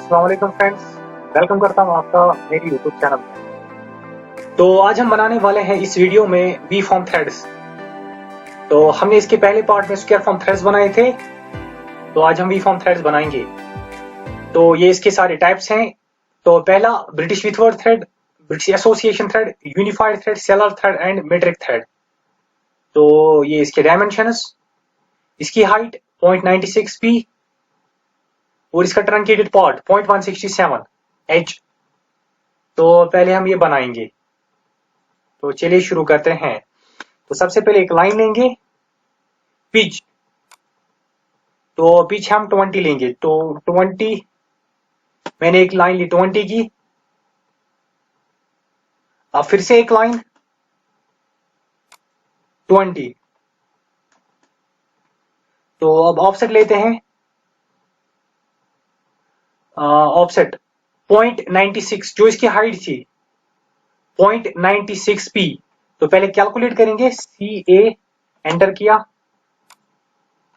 अस्सलाम वालेकुम friends, welcome करता हूँ आपका मेरी यूट्यूब चैनल में। तो आज हम बनाने वाले हैं इस वीडियो में वी फॉर्म थ्रेड्स। तो हमने इसके पहले पार्ट में स्क्वायर फॉर्म थ्रेड्स बनाए थे, तो आज हम वी फॉर्म थ्रेड्स बनाएंगे। तो ये इसके सारे टाइप्स हैं। तो पहला British whitworth thread, British association thread, unified thread, seller thread and metric thread. तो ये इसके डायमेंशंस, इसकी हाइट 0.96 पी और इसका ट्रंकेटेड पार्ट 0.167 एच। तो पहले हम ये बनाएंगे, तो चलिए शुरू करते हैं। तो सबसे पहले एक लाइन लेंगे, पिच। तो पिच हम 20 लेंगे, तो 20 मैंने एक लाइन ली 20 की। अब फिर से एक लाइन 20। तो अब ऑफसेट लेते हैं, ऑफसेट 0.96 जो इसकी हाइट थी 0.96 पी। तो पहले कैलकुलेट करेंगे, सी ए एंटर किया।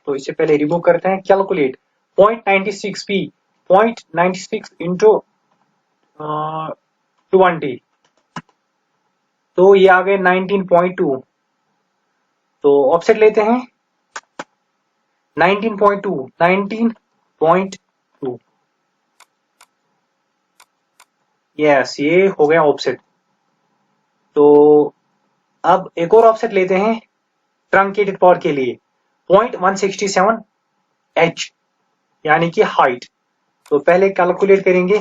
तो इसे पहले रिमूव करते हैं, कैलकुलेट 0.96 पी, 0.96 इंटू 20, तो ये आ गए 19.2। तो ऑफसेट लेते हैं 19.2 यस, ये हो गया ऑफसेट। तो अब एक और ऑफसेट लेते हैं ट्रंकेटेड पार्ट के लिए 0.167 एच यानी कि हाइट। तो पहले कैलकुलेट करेंगे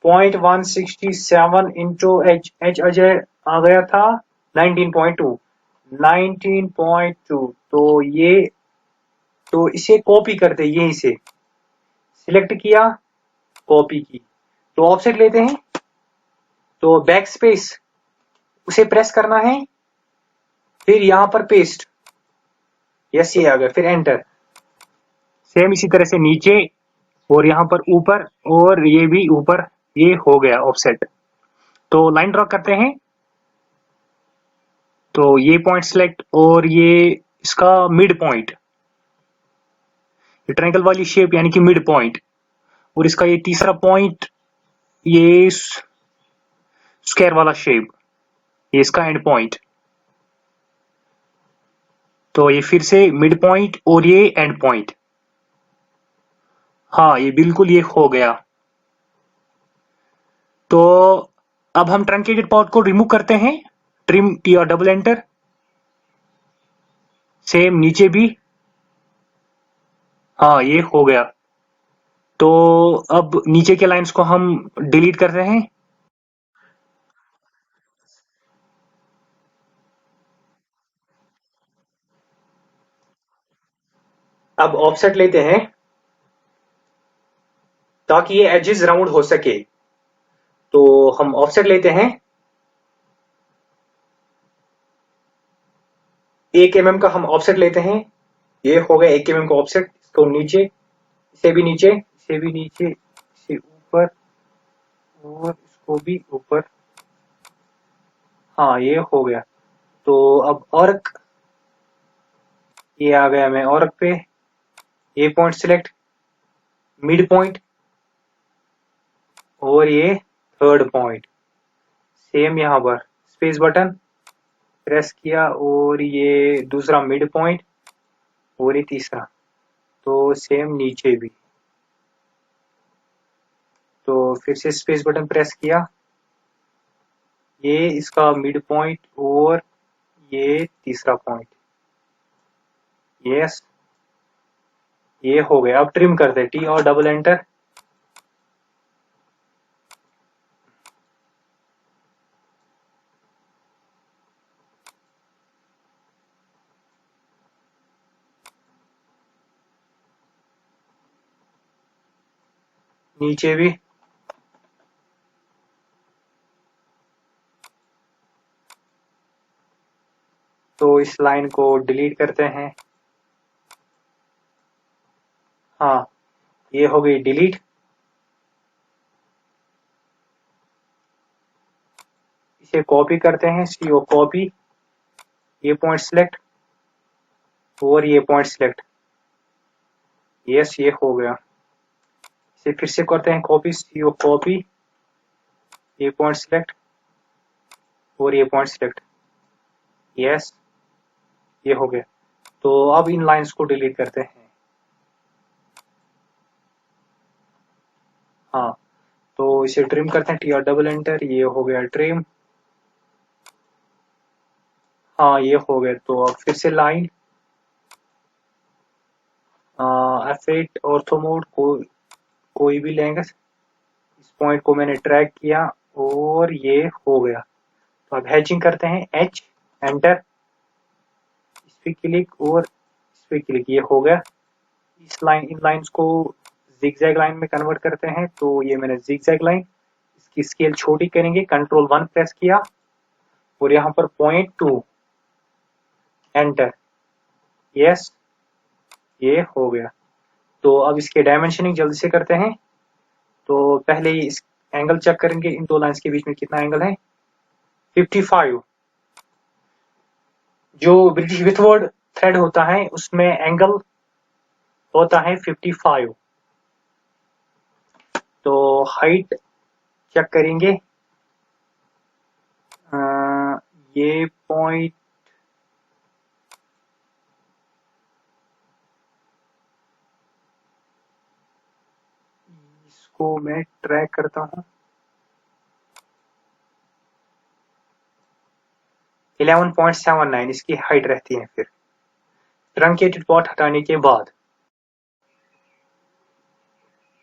0.167 इंटू एच, एच आ गया था 19.2। तो ये, तो इसे कॉपी करते, यहीं से सिलेक्ट किया, कॉपी की। तो ऑफसेट लेते हैं, तो बैक स्पेस उसे प्रेस करना है, फिर यहां पर पेस्ट, यस ये आ गया, फिर एंटर। सेम इसी तरह से नीचे और यहां पर ऊपर, और ये भी ऊपर, ये हो गया ऑफसेट। तो लाइन ड्रॉ करते हैं, तो ये पॉइंट सिलेक्ट और ये इसका मिड पॉइंट, ट्रायंगल वाली शेप यानी कि मिड पॉइंट, और इसका ये तीसरा पॉइंट, ये स्क्वायर वाला शेप, ये इसका एंड पॉइंट। तो ये फिर से मिड पॉइंट और ये एंड पॉइंट। हाँ, ये बिल्कुल ये हो गया। तो अब हम ट्रंकेटेड पार्ट को रिमूव करते हैं, ट्रिम टी और डबल एंटर। सेम नीचे भी, हाँ ये हो गया। तो अब नीचे के लाइंस को हम डिलीट कर रहे हैं। अब ऑफसेट लेते हैं ताकि ये एजेस राउंड हो सके। तो हम ऑफसेट लेते हैं 1 mm का, हम ऑफसेट लेते हैं। ये हो गया 1 mm का ऑफसेट। इसको नीचे, इसे भी नीचे, इसे भी नीचे, इसे ऊपर और इसको भी ऊपर। हाँ ये हो गया। तो अब ऑर्क, ये आ गया मैं ऑर्क पे, ये पॉइंट सिलेक्ट, मिड पॉइंट और ये थर्ड पॉइंट। सेम यहाँ पर स्पेस बटन प्रेस किया और ये दूसरा मिड पॉइंट और ये तीसरा। तो सेम नीचे भी, तो फिर से स्पेस बटन प्रेस किया, ये इसका मिड पॉइंट और ये तीसरा पॉइंट। यस, ये हो गया। अब ट्रिम करते, टी और डबल एंटर। नीचे भी, तो इस लाइन को डिलीट करते हैं। हाँ ये हो गई डिलीट। इसे कॉपी करते हैं, सीओ कॉपी, ये पॉइंट सिलेक्ट और ये पॉइंट सिलेक्ट। यस, ये हो गया। इसे फिर से करते हैं कॉपी, सीओ कॉपी, ये पॉइंट सिलेक्ट और ये पॉइंट सिलेक्ट, यस ये हो गया। तो अब इन लाइंस को डिलीट करते हैं। हाँ, तो इसे ट्रिम करते हैं, टी आर डबल एंटर, ये हो गया ट्रिम। हाँ ये हो गया। तो अब फिर से लाइन F8 ऑर्थो मोड कोई भी लेंगे, इस पॉइंट को मैंने ट्रैक किया और ये हो गया। तो अब हैचिंग करते हैं, H एंटर, इस पे क्लिक और इस पे क्लिक, ये हो गया। इन लाइंस को जिगजैग लाइन में कन्वर्ट करते हैं। तो ये मैंने जिगजैग लाइन, इसकी स्केल छोटी करेंगे, कंट्रोल 1 प्रेस किया और यहाँ पर 0.2 एंटर, यस ये हो गया। तो अब इसके डायमेंशनिंग जल्दी से करते हैं। तो पहले इस एंगल चेक करेंगे, इन दो लाइंस के बीच में कितना एंगल है, 55। जो ब्रिटिश विथवर्ड थ्रेड होता है उसमें एंगल होता है 55। तो हाइट चेक करेंगे, ये पॉइंट इसको मैं ट्रैक करता हूं, 11.79 इसकी हाइट रहती है। फिर ट्रंकेटेड पार्ट हटाने के बाद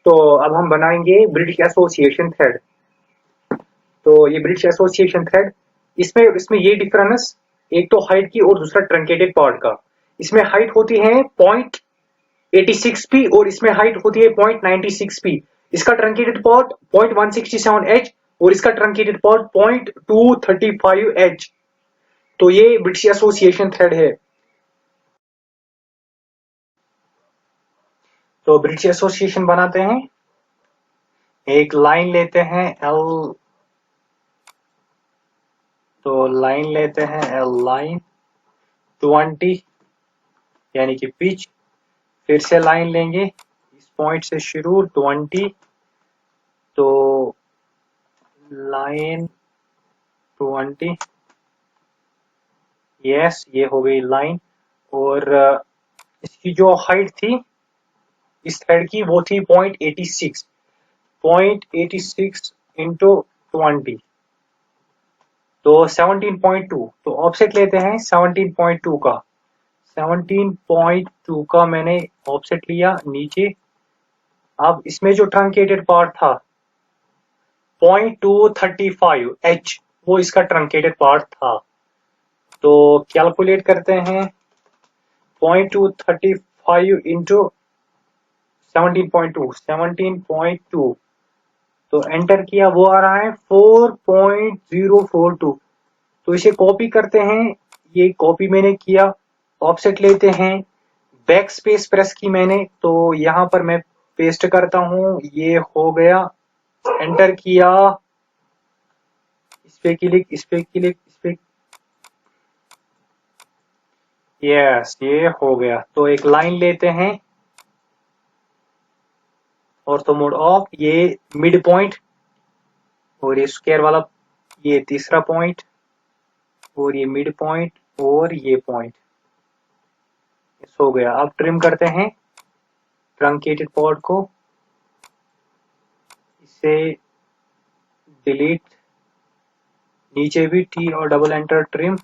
तो अब हम बनाएंगे ब्रिटिश एसोसिएशन थ्रेड। तो ये ब्रिटिश एसोसिएशन थ्रेड, इसमें इसमें ये डिफरेंस, एक तो हाइट की और दूसरा ट्रंकेटेड पार्ट का। इसमें हाइट होती है 0.86p और इसमें हाइट होती है 0.96p। इसका ट्रंकेटेड पार्ट 0.167h और इसका ट्रंकेटेड पार्ट 0.235h। तो ये ब्रिटिश एसोसिएशन थ्रेड है। तो ब्रिटिश एसोसिएशन बनाते हैं, एक लाइन लेते हैं L, तो लाइन लेते हैं L लाइन 20 यानी कि पिच। फिर से लाइन लेंगे इस पॉइंट से शुरू 20, तो लाइन 20, यस ये हो गई लाइन। और इसकी जो हाइट थी इस थ्रेड की वो थी 0.86 इंटू 20, तो 17.2। तो ऑफसेट लेते हैं 17.2 का, 17.2 का मैंने ऑफसेट लिया नीचे। अब इसमें जो ट्रंकेटेड पार्ट था 0.235h, वो इसका ट्रंकेटेड पार्ट था। तो कैलकुलेट करते हैं, 0.235 इंटू 17.2, तो एंटर किया, वो आ रहा है 4.042। तो इसे कॉपी करते हैं, ये कॉपी मैंने किया। ऑफसेट लेते हैं, बैक स्पेस प्रेस की मैंने, तो यहां पर मैं पेस्ट करता हूं, ये हो गया। एंटर किया, इस पे क्लिक, इस पे क्लिक, इस पे, यस ये हो गया। तो एक लाइन लेते हैं ऑर्थो मोड ऑफ, ये मिड पॉइंट और ये स्क्वायर वाला, ये तीसरा पॉइंट और ये मिड पॉइंट और ये पॉइंट, हो गया। अब ट्रिम करते हैं ट्रंकेटेड पार्ट को, इसे डिलीट, नीचे भी टी और डबल एंटर ट्रिम,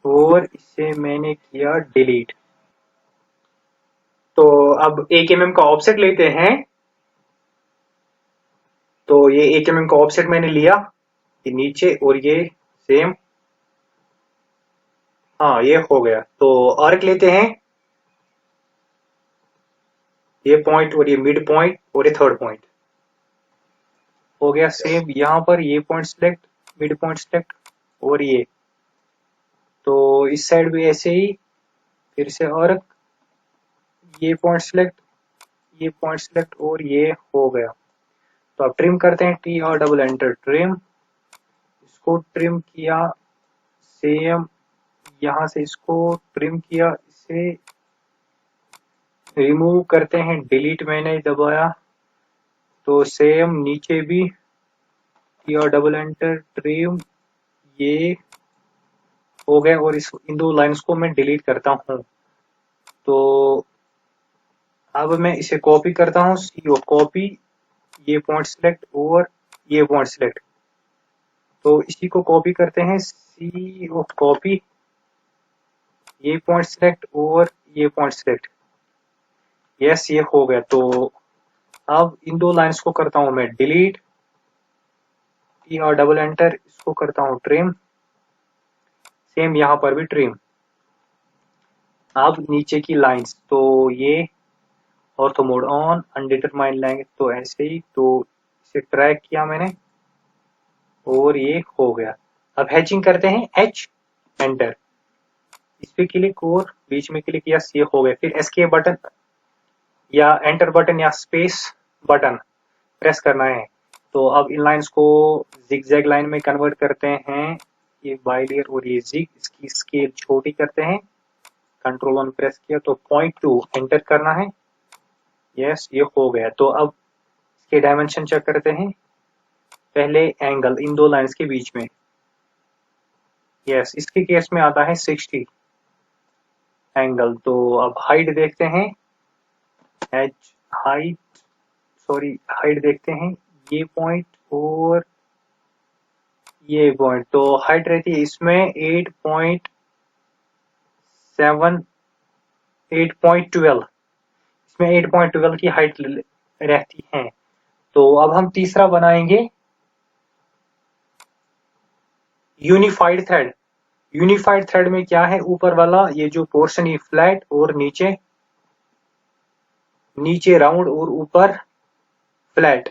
और इसे मैंने किया डिलीट। तो अब 1 mm का ऑफसेट लेते हैं। तो ये 1 mm का ऑफसेट मैंने लिया, ये नीचे और ये सेम, हाँ ये हो गया। तो आर्क लेते हैं, ये पॉइंट और ये मिड पॉइंट और ये थर्ड पॉइंट, हो गया सेम। यहाँ पर ये point select, mid point select और ये, तो इस साइड भी ऐसे ही, फिर से आर्क, ये पॉइंट सिलेक्ट, ये पॉइंट सिलेक्ट और ये हो गया। तो अब ट्रिम करते हैं, टी और डबल एंटर ट्रिम, इसको ट्रिम किया सेम, यहां से इसको ट्रिम किया, इसे रिमूव करते हैं, डिलीट मैंने दबाया तो सेम नीचे भी किया, डबल एंटर, ट्रिम, ये हो गया। और इन दो लाइंस को मैं डिलीट करता हूं। तो अब मैं इसे कॉपी करता हूं, सीओ कॉपी, ये पॉइंट सिलेक्ट और ये पॉइंट सिलेक्ट। तो इसी को कॉपी करते हैं, सीओ कॉपी, ये पॉइंट सिलेक्ट और ये पॉइंट सिलेक्ट। यस, ये हो गया। तो अब इन दो लाइंस को करता हूं मैं डिलीट, टी और डबल एंटर, इसको करता हूं ट्रिम, सेम यहां पर भी ट्रिम। अब नीचे की लाइंस, तो ये ऑर्थो मोड ऑन, अनडिटरमाइंड लेंगे तो ऐसे ही। तो इसे ट्रैक किया मैंने और ये हो गया। अब हैचिंग करते हैं, एच एंटर, इस पे क्लिक और बीच में क्लिक, यस ये हो गया। फिर एस्केप बटन या एंटर बटन या स्पेस बटन प्रेस करना है। तो अब इन लाइंस को जिगजैग लाइन में कन्वर्ट करते हैं, ये बाइलियर और ये जिग, इसकी स्केल छोटी करते हैं, कंट्रोल 1 प्रेस किया तो 0.2 एंटर करना है। यस, ये हो गया। तो अब इसके डायमेंशन चेक करते हैं, पहले एंगल इन दो लाइंस के बीच में, यस इसके केस में आता है 60 एंगल। तो अब हाइट देखते हैं, एच हाइट, सॉरी हाइट देखते हैं, ये पॉइंट और ये पॉइंट। तो हाइट रहती है इसमें 8.7, 8.12, इसमें 8.12 की हाइट रहती है। तो अब हम तीसरा बनाएंगे यूनिफाइड थ्रेड। यूनिफाइड थ्रेड में क्या है, ऊपर वाला ये जो पोर्शन ये फ्लैट और नीचे राउंड और ऊपर फ्लैट,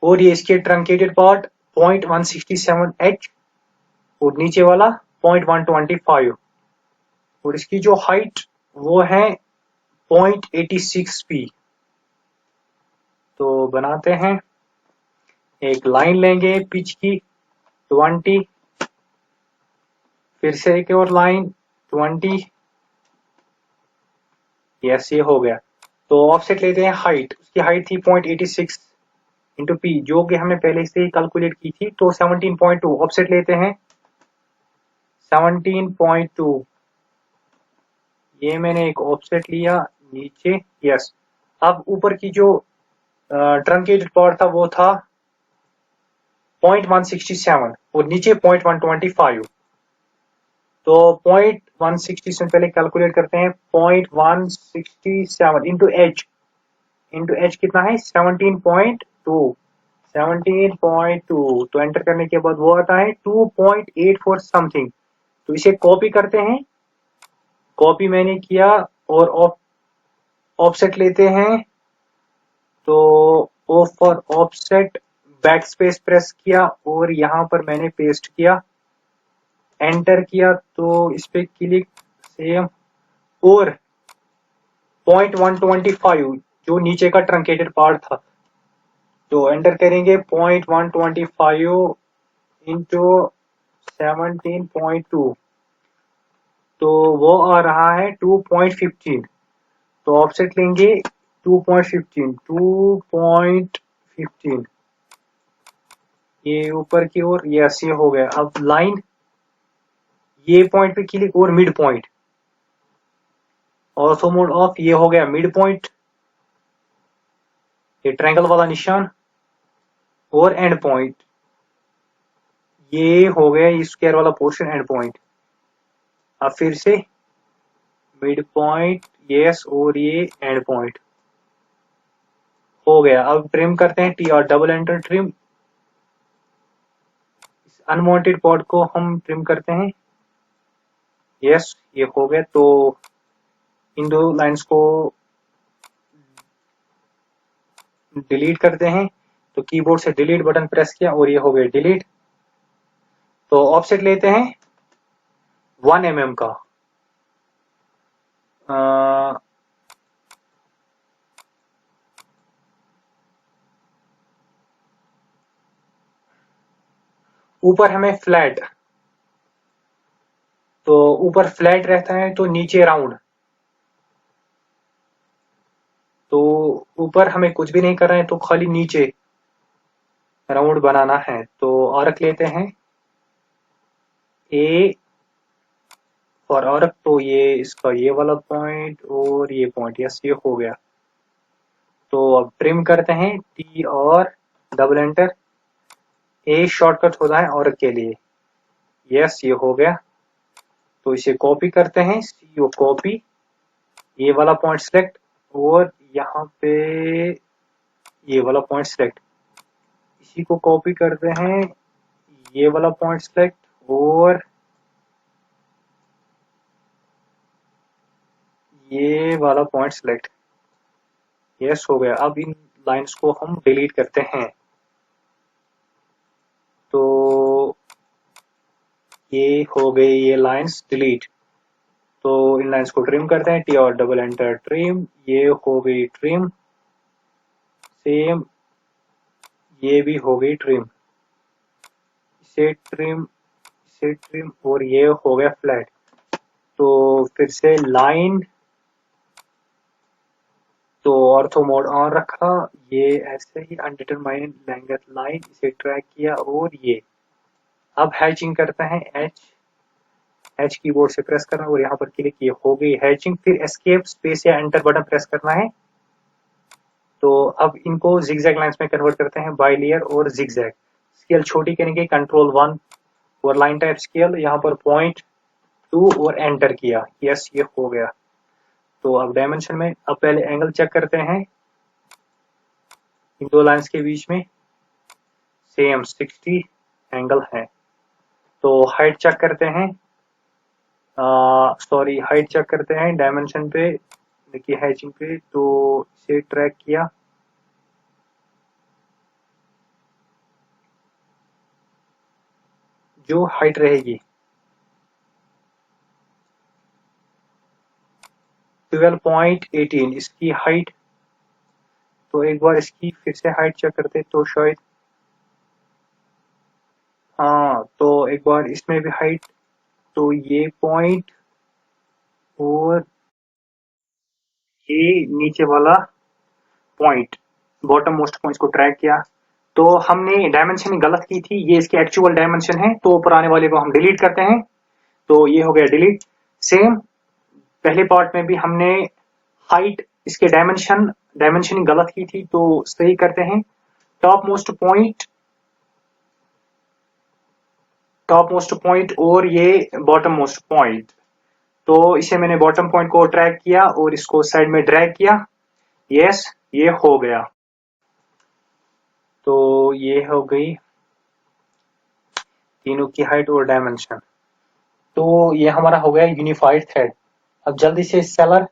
और ये इसके ट्रंकेटेड पार्ट 0.167h और नीचे वाला 0.125, और इसकी जो हाइट वो है 0.86p। तो बनाते हैं, एक लाइन लेंगे पिच की 20, फिर से एक और लाइन 20, यस ये हो गया। तो ऑफसेट लेते हैं, हाइट उसकी हाइट थी 0.86 इंटू पी, जो कि हमने पहले से ही कैलकुलेट की थी। तो 17.2 ऑफसेट लेते हैं, 17.2, ये मैंने एक ऑफसेट लिया नीचे, यस। अब ऊपर की जो ट्रंकेटेड पार्ट था वो था 0.167 और नीचे 0.125। तो 0.167 पहले कैलकुलेट करते हैं, 0.167 इंटू एच कितना है 17.2, 17.2। तो एंटर करने के बाद वो आता है 2.84 समथिंग। तो इसे कॉपी करते हैं, कॉपी मैंने किया और ऑफसेट लेते हैं। तो O for offset, backspace press किया और यहां पर मैंने पेस्ट किया, एंटर किया तो इस पे क्लिक, सेम, और 0.125 जो नीचे का ट्रंकेटेड पार्ट था, तो एंटर करेंगे 0.125 इंटू 17.2, तो वो आ रहा है 2.15। तो ऑफसेट लेंगे 2.15, 2.15, ये ऊपर की ओर, यस ये हो गया। अब लाइन ये पॉइंट पे क्लिक और mid point, ortho mode of, ये हो गया मिड पॉइंट, ये ट्रायंगल वाला निशान, और एंड पॉइंट, ये हो गया स्क्वायर वाला पोर्शन, एंड पॉइंट। अब फिर से मिड पॉइंट, यस, और ये एंड पॉइंट हो गया। अब ट्रिम करते हैं, टी और double enter, trim, unwanted part को हम ट्रिम करते हैं, यस ये हो गया। तो इन दो लाइंस को डिलीट करते हैं, तो कीबोर्ड से डिलीट बटन प्रेस किया और ये हो गया डिलीट। तो ऑफसेट लेते हैं 1 mm का, ऊपर हमें फ्लैट, तो ऊपर फ्लैट रहता है तो नीचे राउंड, तो ऊपर हमें कुछ भी नहीं करना है, तो खाली नीचे राउंड बनाना है। तो आर्क लेते हैं ए और आर्क, तो ये इसका ये वाला पॉइंट और ये पॉइंट, यस ये हो गया। तो अब ट्रिम करते हैं टी और डबल एंटर। ए शॉर्टकट होता है आर्क के लिए, यस ये हो गया। तो इसे कॉपी करते हैं, सी ओ कॉपी, ये वाला पॉइंट सिलेक्ट और यहाँ पे ये वाला पॉइंट सिलेक्ट, इसी को कॉपी करते हैं, ये वाला पॉइंट सिलेक्ट और ये वाला पॉइंट सिलेक्ट, यस हो गया। अब इन लाइंस को हम डिलीट करते हैं। तो ये हो गई ये लाइंस डिलीट। तो इन लाइंस को ट्रिम करते हैं, टी और डबल एंटर ट्रिम, ये हो गई ट्रिम, सेम ये भी हो गई ट्रिम, इसे ट्रिम, इसे ट्रिम और ये हो गया फ्लैट। तो फिर से लाइन, तो ऑर्थो मोड ऑन रखा, ये ऐसे ही अनडिटरमाइंड लेंथ लाइन, इसे ट्रैक किया और ये अब हैचिंग करते हैं, एच कीबोर्ड से प्रेस करना और यहाँ पर क्लिक किया, हो गई हैचिंग। फिर एस्केप स्पेस या एंटर बटन प्रेस करना है। तो अब इनको जिगजैग लाइंस में कन्वर्ट करते हैं, बाई लेयर और जिगजैग। स्केल छोटी करेंगे, कंट्रोल 1 और लाइन टाइप स्केल, यहाँ पर 0.2 और एंटर किया, यस ये हो गया। तो अब डायमेंशन में अब पहले एंगल चेक करते हैं इन दो लाइंस के बीच में, सेम 60 एंगल है। तो हाइट चेक करते हैं, सॉरी हाइट चेक करते हैं डायमेंशन पे, देखिए हैचिंग पे, तो इसे ट्रैक किया, जो हाइट रहेगी 12.18 इसकी हाइट। तो एक बार इसकी फिर से हाइट चेक करते तो शायद, हाँ तो एक बार इसमें भी हाइट, तो ये पॉइंट और ये नीचे वाला पॉइंट, बॉटम मोस्ट पॉइंट को ट्रैक किया। तो हमने डायमेंशन गलत की थी, ये इसके एक्चुअल डायमेंशन है, तो पुराने वाले को हम डिलीट करते हैं। तो ये हो गया डिलीट। सेम पहले पार्ट में भी हमने हाइट इसके डायमेंशन गलत की थी, तो सही करते हैं। टॉप मोस्ट पॉइंट और ये बॉटम मोस्ट पॉइंट, तो इसे मैंने बॉटम पॉइंट को ट्रैक किया और इसको साइड में ड्रैग किया, यस ये हो गया। तो ये हो गई तीनों की हाइट और डायमेंशन। तो ये हमारा हो गया यूनिफाइड थ्रेड। अब जल्दी से सेलर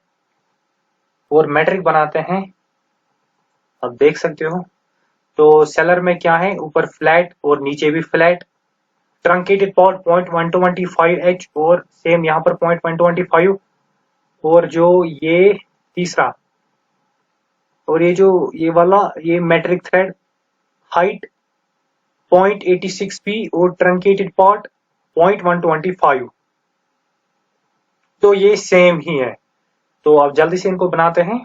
और मैट्रिक बनाते हैं। अब देख सकते हो, तो सेलर में क्या है, ऊपर फ्लैट और नीचे भी फ्लैट, ट्रंकेटेड पॉट 0.125H और सेम यहाँ पर 0.125, और जो ये तीसरा और ये जो ये वाला ये मैट्रिक थ्रेड हाइट 0.86 और ट्रंकेटेड पार्ट 0.125, तो ये सेम ही है। तो अब जल्दी से इनको बनाते हैं।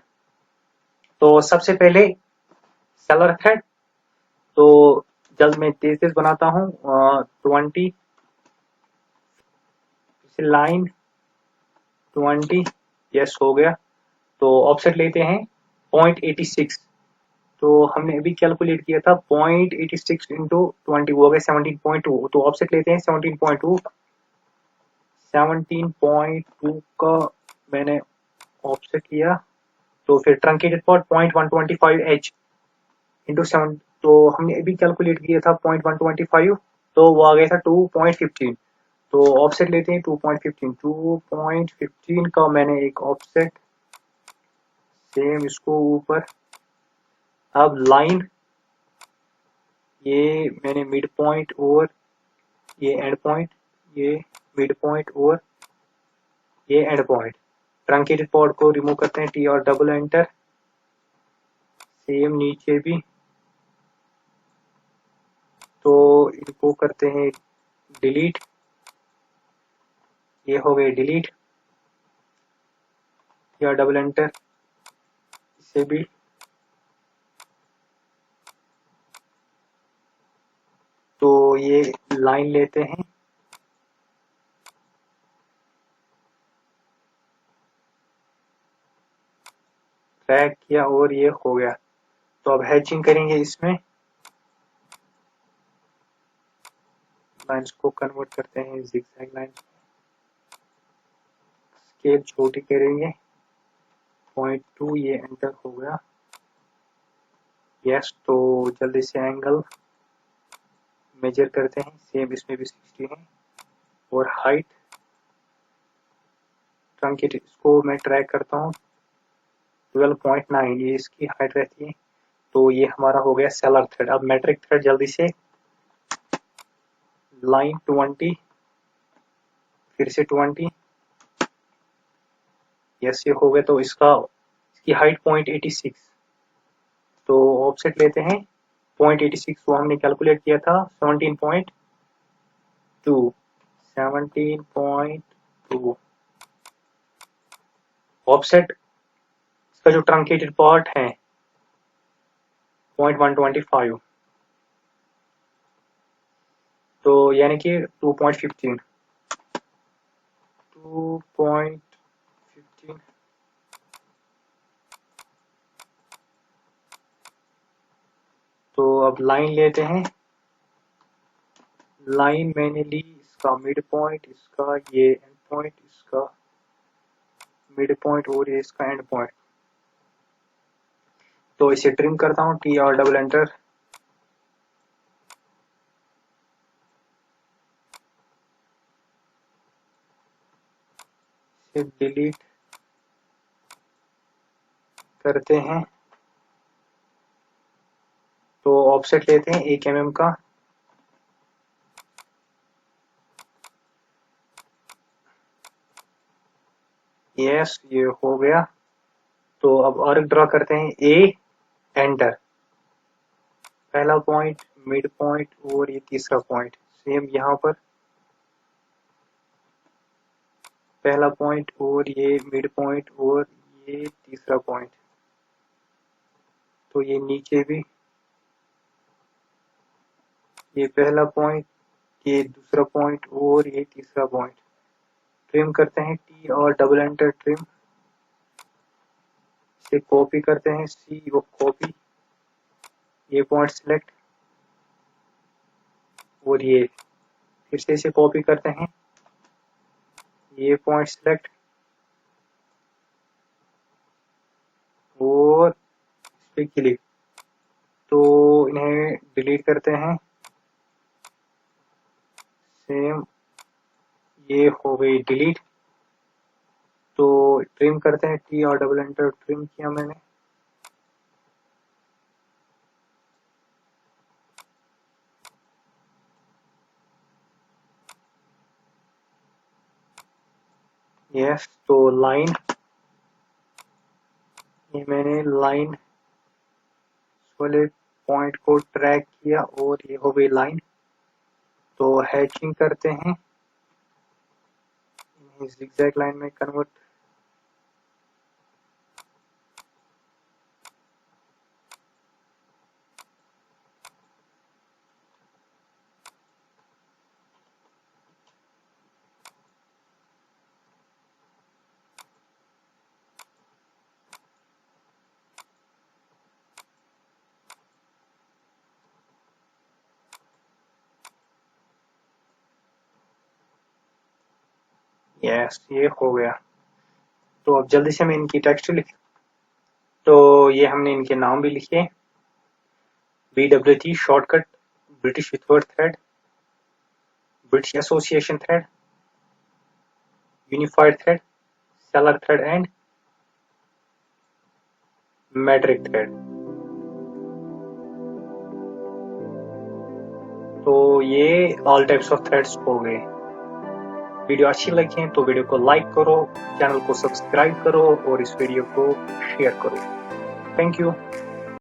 तो सबसे पहले सेलर थ्रेड, तो जल्द में तेज तेज बनाता हूँ, 20 लाइन 20, यस हो गया। तो ऑफसेट लेते हैं 0.86, तो हमने अभी कैलकुलेट किया था 0.86 इंटू 20 वो हो गया 17.2, तो ऑफसेट लेते हैं 17.2, 17.2 का मैंने ऑफसेट किया। तो फिर ट्रंकेटेड पार्ट 0.125H इंटू 7, तो हमने अभी कैलकुलेट किया था 0.125, तो वो आ गया था 2.15। तो ऑफसेट लेते हैं 2.15, 2.15 का मैंने एक ऑफसेट, सेम इसको ऊपर। अब लाइन, ये मैंने मिड पॉइंट और ये एंड पॉइंट, ये मिड पॉइंट और ये एंड पॉइंट। ट्रंकेटेड पॉड को रिमूव करते हैं, टी और डबल एंटर, सेम नीचे भी। तो इनको करते हैं डिलीट, ये हो गए डिलीट, या डबल एंटर, से भी तो ये लाइन लेते हैं, ट्रैक किया और ये हो गया। तो अब हैचिंग करेंगे इसमें, लाइन्स को कन्वर्ट करते हैं जिगजैग लाइन, स्केल छोटी करेंगे 0.2, ये एंटर हो गया। यस, तो जल्दी से एंगल मेजर करते हैं, सेम इसमें भी 60 है। और हाइट ट्रंकेट, इसको मैं ट्रैक करता हूँ 12.9, ये इसकी हाइट रहती है। तो ये हमारा हो गया सेलर थ्रेड। अब मैट्रिक थ्रेड जल्दी से लाइन 20, फिर से 20, यस ये हो गया। तो इसकी हाइट 0.86, तो ऑफसेट लेते हैं 0.86, वो हमने कैलकुलेट किया था 17.2। ऑफसेट इसका जो ट्रंकेटेड पार्ट है 0.125, तो यानी कि 2.15। तो अब लाइन लेते हैं, लाइन मैंने ली, इसका मिड पॉइंट, इसका ये एंड पॉइंट, इसका मिड पॉइंट और ये इसका एंड पॉइंट। तो इसे ट्रिम करता हूँ, टी और डबल एंटर, इसे डिलीट करते हैं। तो ऑफसेट लेते हैं 1 mm का, यस ये हो गया। तो अब आर्क ड्रा करते हैं, ए एंटर, पहला पॉइंट, मिड पॉइंट और ये तीसरा पॉइंट, सेम यहाँ पर पहला पॉइंट और ये मिड पॉइंट और ये तीसरा पॉइंट। तो ये नीचे भी ये पहला पॉइंट, ये दूसरा पॉइंट और ये तीसरा पॉइंट। ट्रिम करते हैं, टी और डबल एंटर ट्रिम, इसे कॉपी करते हैं, सी वो कॉपी, ये पॉइंट सिलेक्ट और ये फिर से इसे कॉपी करते हैं, ये पॉइंट सिलेक्ट और इस पे क्लिक। तो इन्हें डिलीट करते हैं, सेम ये हो गई डिलीट। तो ट्रिम करते हैं, टी और डबल एंटर ट्रिम किया मैंने, यस। तो लाइन, ये मैंने लाइन वाले पॉइंट को ट्रैक किया और ये हो गई लाइन। तो हैचिंग करते हैं, जिगजैग लाइन में कन्वर्ट, यस ये हो गया। तो अब जल्दी से मैं इनकी टेक्स्ट लिख, तो ये हमने इनके नाम भी लिखे, BWT shortcut, British whitworth thread, British association thread, unified thread, seller thread and metric thread. तो ये ऑल टाइप्स ऑफ थ्रेड्स हो गए। वीडियो अच्छी लगी तो वीडियो को लाइक करो, चैनल को सब्सक्राइब करो और इस वीडियो को शेयर करो। Thank you.